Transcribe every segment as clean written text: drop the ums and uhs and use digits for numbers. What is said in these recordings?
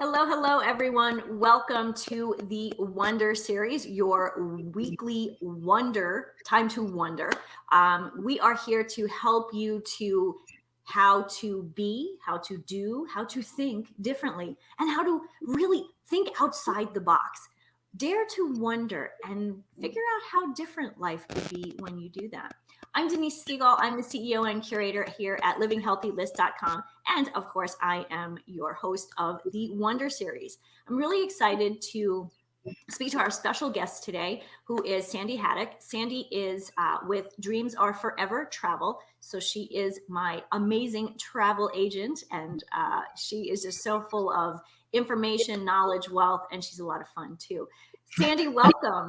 Hello, hello, everyone. Welcome to the Wonder Series, your weekly wonder, time to wonder. We are here to help you to how to be, how to do, how to think differently, and how to really think outside the box. Dare to wonder and figure out how different life could be when you do that. I'm Denise Stegall. I'm the CEO and curator here at livinghealthylist.com. And of course, I am your host of the Wonder Series. I'm really excited to speak to our special guest today, who is Sandy Haddick. Sandy is with Dreams Are Forever Travel. So she is my amazing travel agent, and she is just so full of information, knowledge, wealth, and she's a lot of fun too. Sandy, welcome.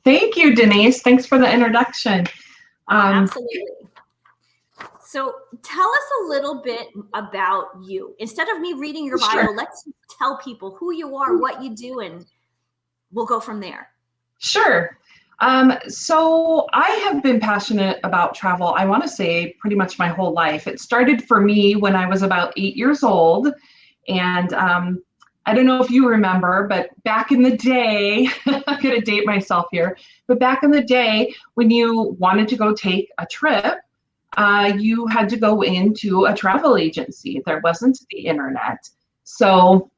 Thank you, Denise. Thanks for the introduction. Absolutely. So tell us a little bit about you. Instead of me reading your bio, Sure. let's tell people who you are, what you do, and we'll go from there. Sure. So I have been passionate about travel, I want to say pretty much my whole life. It started for me when I was about 8 years old. And I don't know if you remember, but back in the day, I'm going to date myself here, but back in the day, when you wanted to go take a trip, you had to go into a travel agency. There wasn't the internet. So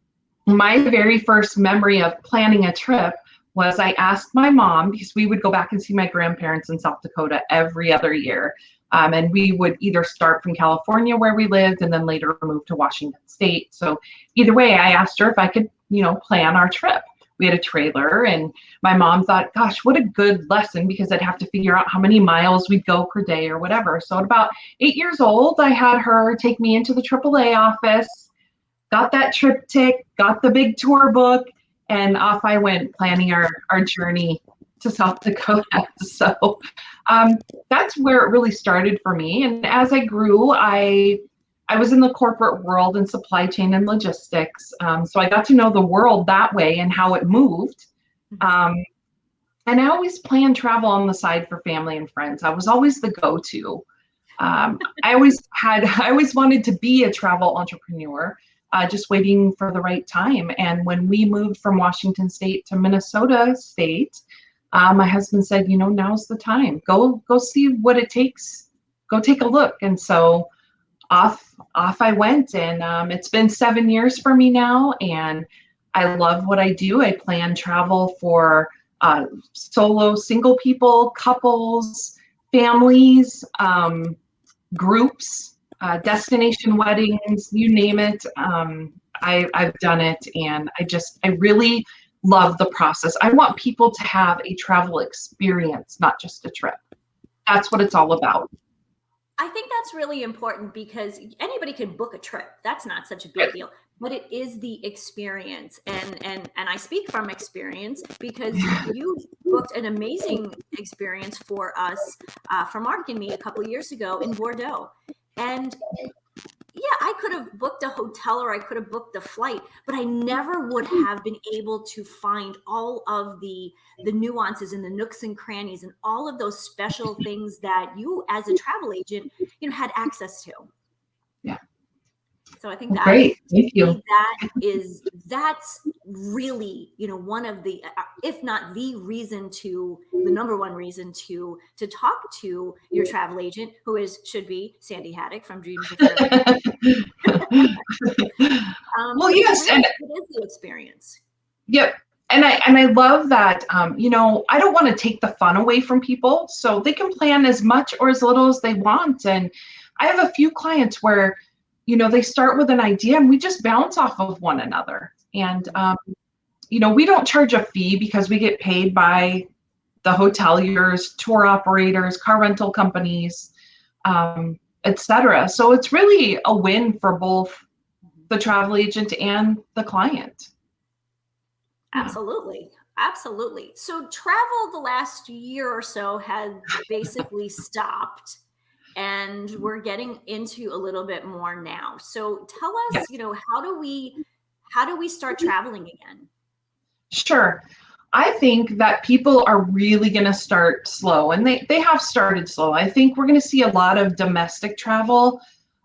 my very first memory of planning a trip was I asked my mom, because we would go back and see my grandparents in South Dakota every other year. And we would either start from California where we lived and then later move to Washington State. So either way, I asked her if I could, plan our trip. We had a trailer, and my mom thought, gosh, what a good lesson, because I'd have to figure out how many miles we'd go per day or whatever. So at about 8 years old, I had her take me into the AAA office, got that triptych, got the big tour book, and off I went planning our journey to South Dakota. So that's where it really started for me. And as I grew, I was in the corporate world in supply chain and logistics. So I got to know the world that way and how it moved. And I always planned travel on the side for family and friends. I was always the go-to. I always wanted to be a travel entrepreneur, just waiting for the right time. And when we moved from Washington State to Minnesota State, my husband said, now's the time. Go see what it takes. Go take a look. And so off I went, and it's been 7 years for me now, and I love what I do. I plan travel for solo, single people, couples, families, groups, destination weddings, you name it. I've done it, and I really love the process. I want people to have a travel experience, not just a trip. That's what it's all about. I think that's really important because anybody can book a trip. That's not such a big deal, but it is the experience. And I speak from experience because you booked an amazing experience for us, for Mark and me a couple of years ago in Bordeaux. And yeah, I could have booked a hotel or I could have booked a flight, but I never would have been able to find all of the nuances and the nooks and crannies and all of those special things that you as a travel agent, had access to. Yeah. So I think that great. Thank you. That's really, one of the, if not the number one reason to talk to your travel agent, who should be Sandy Haddick from Dreams of Forever. Well, yes, and it is the experience. Yep. And I love that, I don't want to take the fun away from people, so they can plan as much or as little as they want. And I have a few clients where, they start with an idea and we just bounce off of one another. And, we don't charge a fee because we get paid by the hoteliers, tour operators, car rental companies, etc. So it's really a win for both the travel agent and the client. Absolutely. Absolutely. So travel the last year or so has basically stopped, and we're getting into a little bit more now. So tell us, how do we start traveling again? Sure. I think that people are really going to start slow, and they have started slow. I think we're going to see a lot of domestic travel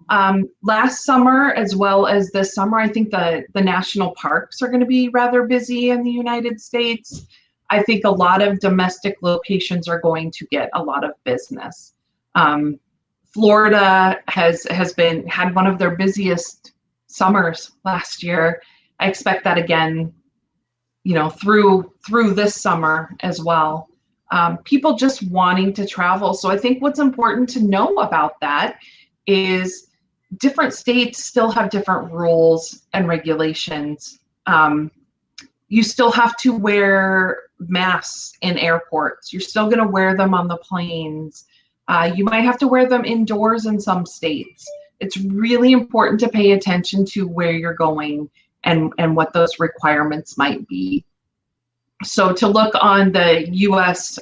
Last summer, as well as this summer, I think the national parks are going to be rather busy in the United States. I think a lot of domestic locations are going to get a lot of business. Florida had one of their busiest summers last year. I expect that again, through this summer as well. People just wanting to travel. So I think what's important to know about that is different states still have different rules and regulations. You still have to wear masks in airports. You're still going to wear them on the planes. You might have to wear them indoors in some states. It's really important to pay attention to where you're going and what those requirements might be. So to look on the U.S.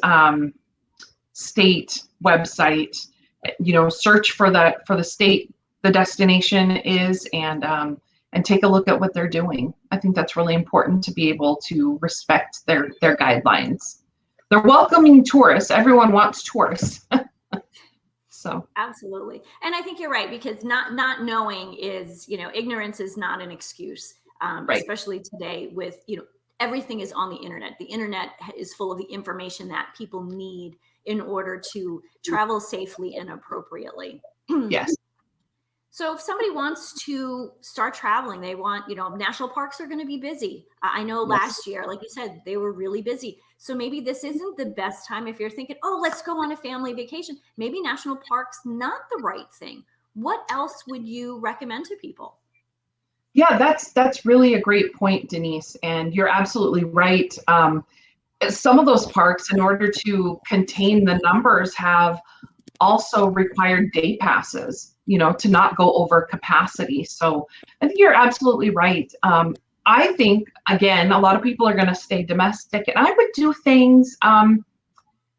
State website, search for the state the destination is, and take a look at what they're doing. I think that's really important to be able to respect their guidelines. They're welcoming tourists. Everyone wants tourists. So absolutely. And I think you're right, because not knowing is, ignorance is not an excuse, right. Especially today with, everything is on the internet. The internet is full of the information that people need in order to travel safely and appropriately. Yes. So if somebody wants to start traveling, they want, national parks are going to be busy. I know last year, like you said, they were really busy. So maybe this isn't the best time if you're thinking, oh, let's go on a family vacation. Maybe national parks not the right thing. What else would you recommend to people? Yeah, that's really a great point, Denise. And you're absolutely right. Some of those parks, in order to contain the numbers, have also required day passes, to not go over capacity. So I think you're absolutely right. I think, again, a lot of people are going to stay domestic, and I would do things,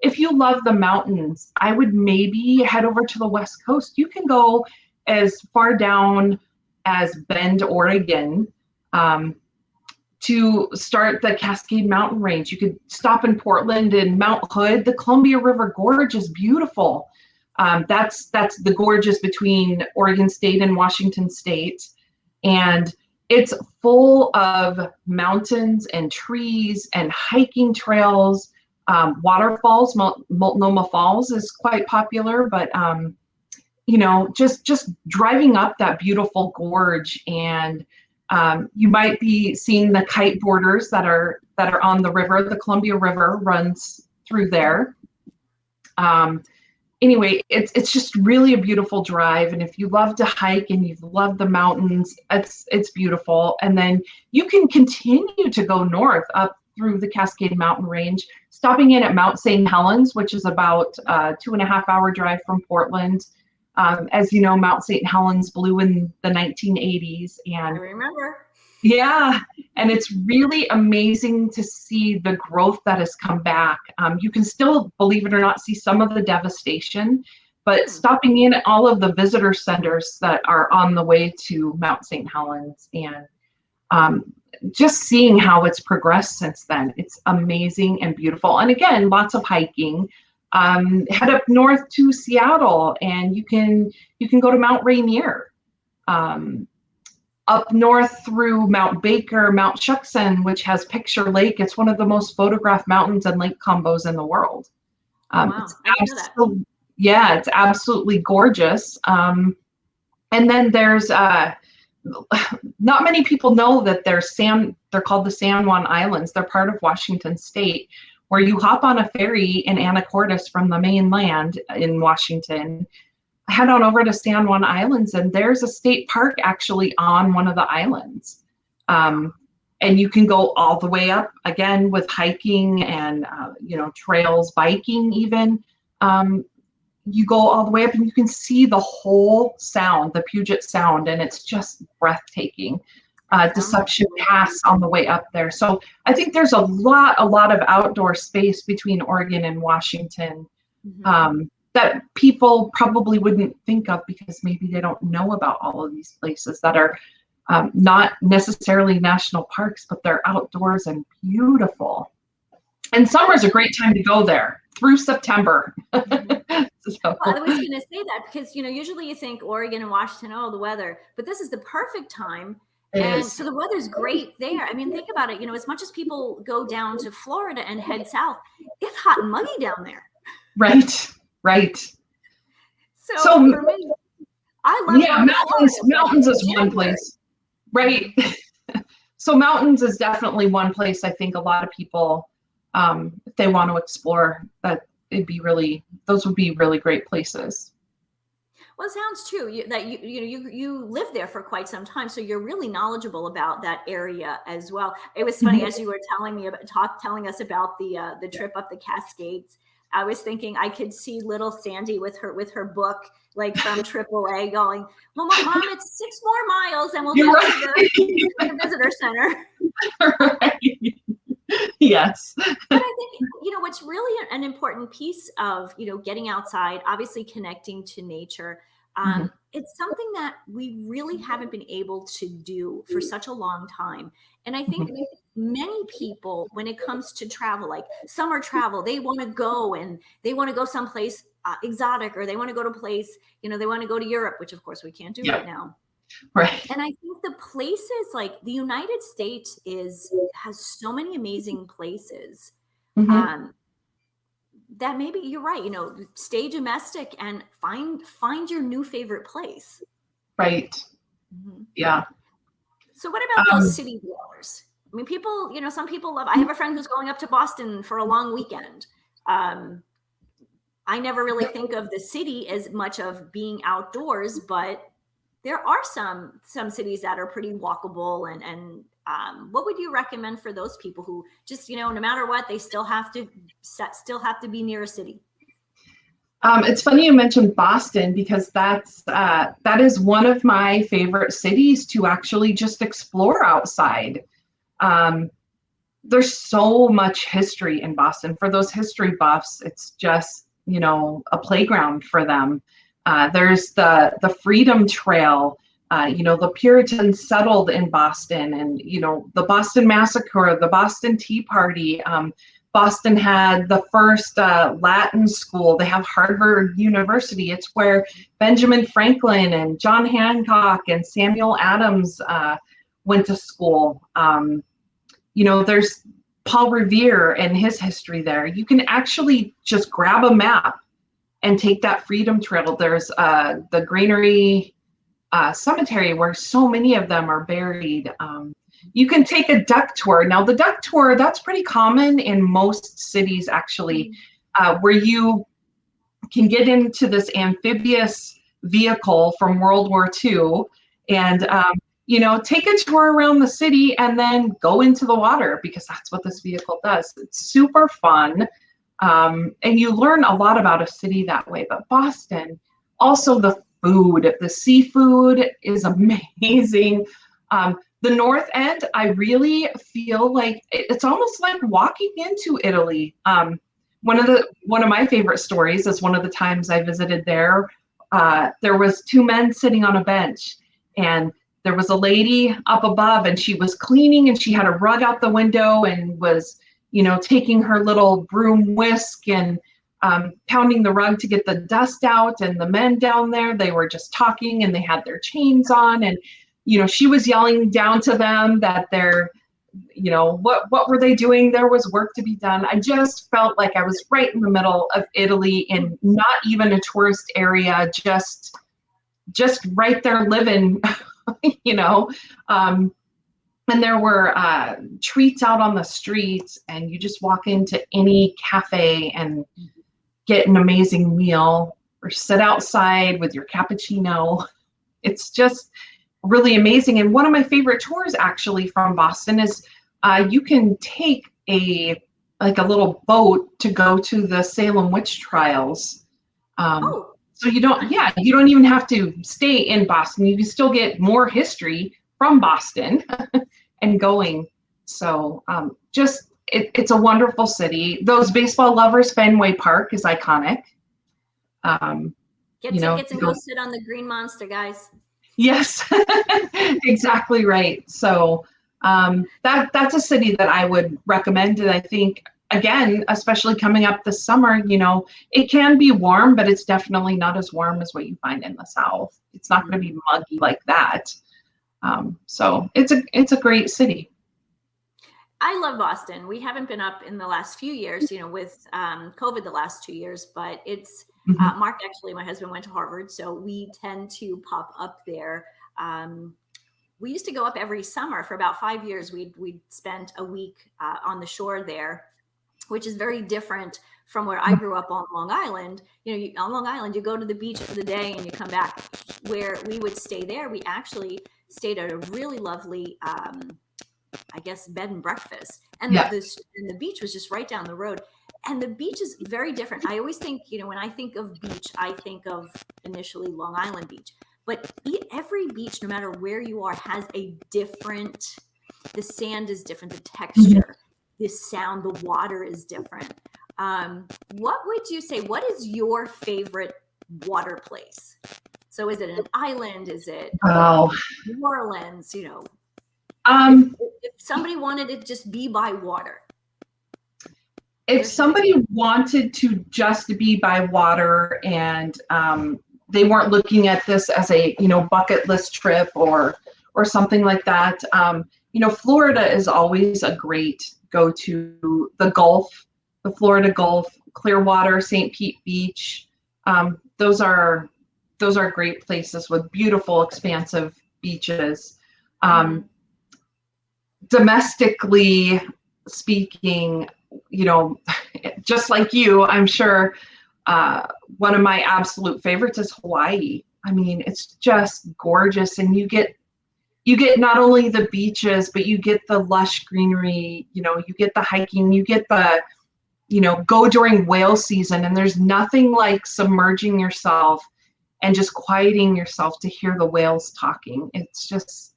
if you love the mountains, I would maybe head over to the West Coast. You can go as far down as Bend, Oregon, to start the Cascade Mountain Range. You could stop in Portland and Mount Hood. The Columbia River Gorge is beautiful. That's the gorges between Oregon State and Washington State. And it's full of mountains and trees and hiking trails, waterfalls. Multnomah Falls is quite popular, but just driving up that beautiful gorge, and you might be seeing the kite boarders that are on the river. The Columbia River runs through there. Anyway, it's just really a beautiful drive, and if you love to hike and you love the mountains, it's beautiful. And then you can continue to go north up through the Cascade Mountain Range, stopping in at Mount St. Helens, which is about a 2.5-hour drive from Portland. As you know, Mount St. Helens blew in the 1980s, and I remember. Yeah, and it's really amazing to see the growth that has come back. You can still, believe it or not, see some of the devastation, but stopping in at all of the visitor centers that are on the way to Mount St. Helens, and just seeing how it's progressed since then. It's amazing and beautiful. And again, lots of hiking. Head up north to Seattle, and you can go to Mount Rainier. Up north through Mount Baker, Mount Shuksan, which has Picture Lake. It's one of the most photographed mountains and lake combos in the world. Wow, I didn't know that. Yeah, it's absolutely gorgeous. And then there's not many people know that they're called the San Juan Islands. They're part of Washington State, where you hop on a ferry in Anacortes from the mainland in Washington, head on over to San Juan Islands, and there's a state park actually on one of the islands. And you can go all the way up, again, with hiking and, trails, biking even. You go all the way up and you can see the whole sound, the Puget Sound, and it's just breathtaking. Deception Pass on the way up there. So I think there's a lot of outdoor space between Oregon and Washington. That people probably wouldn't think of because maybe they don't know about all of these places that are not necessarily national parks, but they're outdoors and beautiful. And summer is a great time to go there through September. So, Well, I was going to say that because, usually you think Oregon and Washington, oh, the weather, but this is the perfect time. it And is. so the weather's great there. I mean, think about it. As much as people go down to Florida and head south, it's hot and muggy down there. Right, right. So So for me, I love yeah, going to Florida. mountains But is one January. place. Right. So mountains is definitely one place I think a lot of people, if they want to explore, those would be really great places. Well, it sounds too that you live there for quite some time, so you're really knowledgeable about that area as well. It was funny as you were telling us about the trip up the Cascades. I was thinking I could see little Sandy with her book, like from AAA, going, "Well, Mom, it's 6 more miles, and we'll You're get right. to the visitor center." Right. Yes. But I think, what's really an important piece of, getting outside, obviously connecting to nature. Mhm. It's something that we really haven't been able to do for such a long time. And I think Mhm. many people, when it comes to travel, like summer travel, they want to go and they want to go someplace exotic, or they want to go to a place, they want to go to Europe, which of course we can't do right Yeah. now. Right. And I think the places like the United States has so many amazing places, Mhm. um, that maybe you're right. Stay domestic and find your new favorite place. Right. Mhm. Yeah. So what about those Um, city dwellers? I mean, people, some people love. I have a friend who's going up to Boston for a long weekend. Um, I never really think of the city as much of being outdoors, but there are some cities that are pretty walkable, and what would you recommend for those people who just, no matter what, they still have to be near a city? it's funny you mentioned Boston because that is one of my favorite cities to actually just explore outside. Um, there's so much history in Boston. For those history buffs, it's just, a playground for them. There's the Freedom Trail. The Puritans settled in Boston, and the Boston Massacre, the Boston Tea Party. Boston had the first Latin school. They have Harvard University. It's where Benjamin Franklin and John Hancock and Samuel Adams went to school. There's Paul Revere and his history there. You can actually just grab a map and take that Freedom Trail. There's the Granary Cemetery where so many of them are buried. You can take a duck tour. Now, the duck tour, that's pretty common in most cities, actually, where you can get into this amphibious vehicle from World War II and take a tour around the city and then go into the water because that's what this vehicle does. It's super fun. And you learn a lot about a city that way. But Boston, also the food, the seafood is amazing. The North End, I really feel like it's almost like walking into Italy. One of my favorite stories is one of the times I visited there. There was two men sitting on a bench, and there was a lady up above, and she was cleaning, and she had a rug out the window, and was, taking her little broom whisk and pounding the rug to get the dust out. And the men down there, they were just talking, and they had their chains on, and she was yelling down to them that they're what were they doing? There was work to be done. I just felt like I was right in the middle of Italy, in not even a tourist area, just right there living. you know and there were treats out on the streets, and you just walk into any cafe and get an amazing meal, or sit outside with your cappuccino. It's just really amazing. And one of my favorite tours actually from Boston is you can take a little boat to go to the Salem witch trials. Oh, So you don't, fun. yeah, you don't even have to stay in Boston. You can still get more history from Boston and going. So it's a wonderful city. Those baseball lovers, Fenway Park is iconic. Um, Get tickets and go sit on the Green Monster, guys. Yes, exactly right. So that's a city that I would recommend, and I think again, especially coming up this summer, it can be warm, but it's definitely not as warm as what you find in the South. It's not going to be muggy like that. So it's a great city. I love Boston. We haven't been up in the last few years, with COVID the last 2 years, but it's Mark, actually, my husband went to Harvard, so we tend to pop up there. We used to go up every summer for about 5 years. We'd spent a week on the shore there, which is very different from where I grew up on Long Island. On Long Island, you go to the beach for the day and you come back. Where we would stay there, we actually stayed at a really lovely, I guess, bed and breakfast. And the beach was just right down the road. And the beach is very different. I always think, when I think of beach, I think of initially Long Island Beach. But every beach, no matter where you are, has a different, the sand is different, the texture, the sound, the water is different. What would you say, what is your favorite water place? So is it an island? Is it New Orleans? If somebody wanted to just be by water. If somebody wanted to just be by water and they weren't looking at this as a bucket list trip or something like that, Florida is always a great go-to. The Gulf, the Florida Gulf, Clearwater, St. Pete Beach, those are great places with beautiful, expansive beaches. Domestically speaking, just like you, I'm sure one of my absolute favorites is Hawaii. I mean, it's just gorgeous, and you get not only the beaches, but you get the lush greenery, you get the hiking, you get the, go during whale season, and there's nothing like submerging yourself and just quieting yourself to hear the whales talking. It's just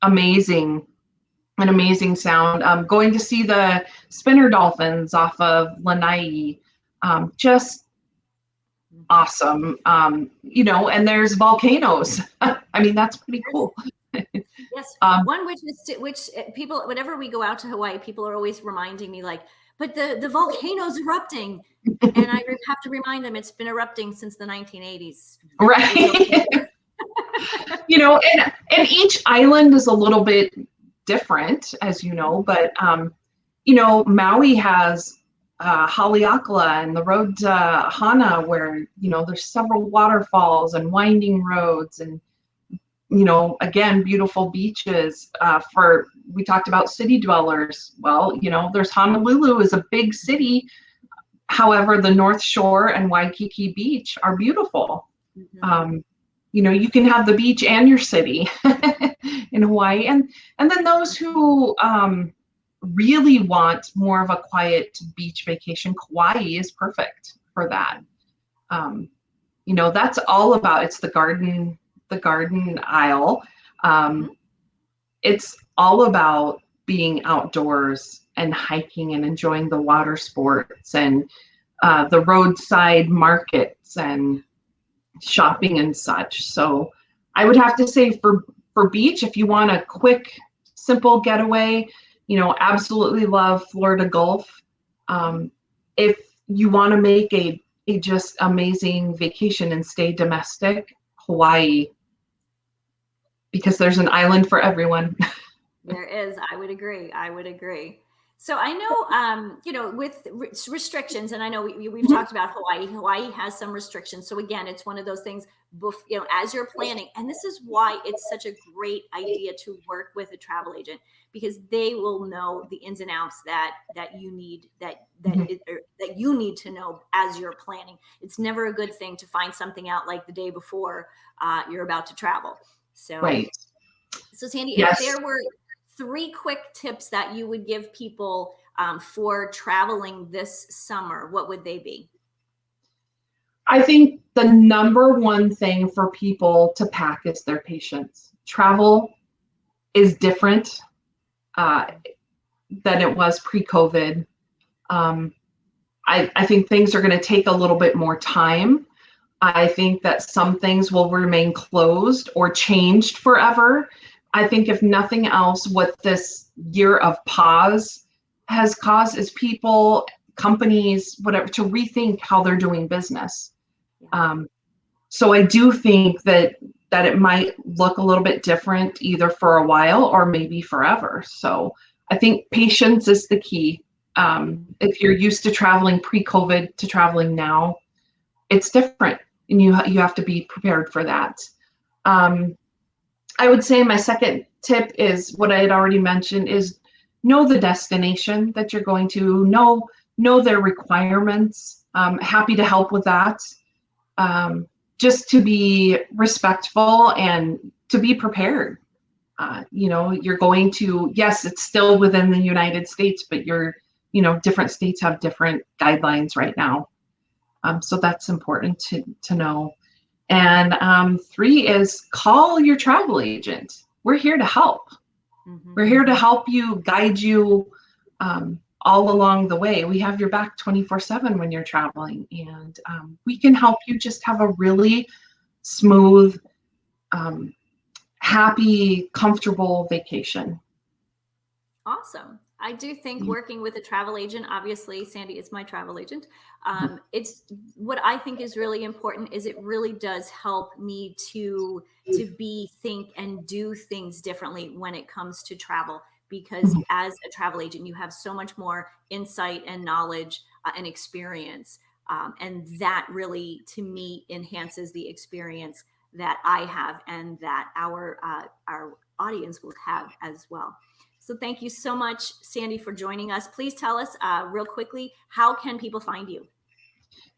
amazing. An amazing sound. Going to see the spinner dolphins off of Lanai, just awesome. And there's volcanoes. I mean, that's pretty cool. Yes, one which people, whenever we go out to Hawaii, people are always reminding me, like, but the volcano's erupting, and I have to remind them it's been erupting since the 1980s. Right. And each island is a little bit different, as you know, but Maui has Haleakala and the road to Hana, where there's several waterfalls and winding roads, and again, beautiful beaches. We talked about city dwellers. Well, there's Honolulu is a big city. However, the North Shore and Waikiki Beach are beautiful. You can have the beach and your city in Hawaii. And then those who really want more of a quiet beach vacation, Kauai is perfect for that. That's all about, it's the garden aisle. It's all about being outdoors and hiking and enjoying the water sports and the roadside markets and shopping and such. So I would have to say for beach, if you want a quick, simple getaway, absolutely love Florida Gulf. If you want to make a just amazing vacation and stay domestic, Hawaii, because there's an island for everyone. There is. I would agree. So I know, with restrictions, and I know we've talked about Hawaii. Hawaii has some restrictions. So again, it's one of those things, as you're planning, and this is why it's such a great idea to work with a travel agent, because they will know the ins and outs that you need, that you need to know as you're planning. It's never a good thing to find something out like the day before you're about to travel. So, right. So Sandy, yes. If there were 3 quick tips that you would give people for traveling this summer, what would they be? I think the number one thing for people to pack is their patience. Travel is different than it was pre-COVID. I think things are going to take a little bit more time. I think that some things will remain closed or changed forever. I think if nothing else, what this year of pause has caused is people, companies, whatever, to rethink how they're doing business. So I do think that it might look a little bit different either for a while or maybe forever. So I think patience is the key. If you're used to traveling pre-COVID to traveling now, it's different, and you have to be prepared for that. I would say my second tip is what I had already mentioned, is know the destination that you're going to, know their requirements. Happy to help with that. Just to be respectful and to be prepared. You're going to, yes, it's still within the United States, but different states have different guidelines right now. So that's important to know. And 3 is call your travel agent. We're here to help. We're here to help you, guide you all along the way. We have your back 24/7 when you're traveling, and we can help you just have a really smooth, happy, comfortable vacation. Awesome. I do think working with a travel agent, obviously, Sandy is my travel agent. It's what I think is really important is it really does help me to think and do things differently when it comes to travel. Because as a travel agent, you have so much more insight and knowledge and experience. And that really, to me, enhances the experience that I have and that our audience will have as well. So thank you so much, Sandy, for joining us. Please tell us real quickly, how can people find you?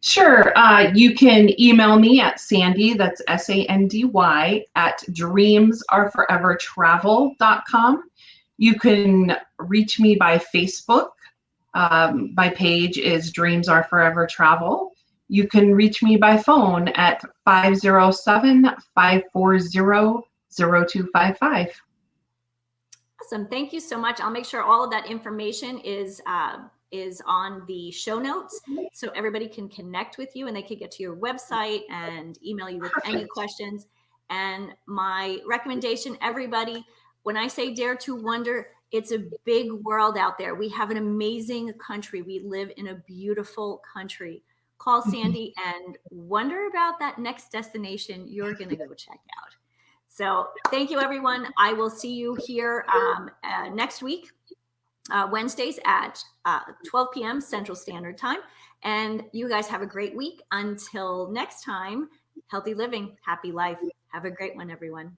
Sure. You can email me at Sandy, that's Sandy, at dreamsareforevertravel.com. You can reach me by Facebook. My page is Dreams Are Forever Travel. You can reach me by phone at 507-540-0255. Awesome. Thank you so much. I'll make sure all of that information is on the show notes so everybody can connect with you and they can get to your website and email you with any questions. And my recommendation, everybody, when I say dare to wonder, it's a big world out there. We have an amazing country. We live in a beautiful country. Call Sandy and wonder about that next destination you're going to go check out. So thank you, everyone. I will see you here next week, Wednesdays at 12 p.m. Central Standard Time. And you guys have a great week. Until next time, healthy living, happy life. Have a great one, everyone.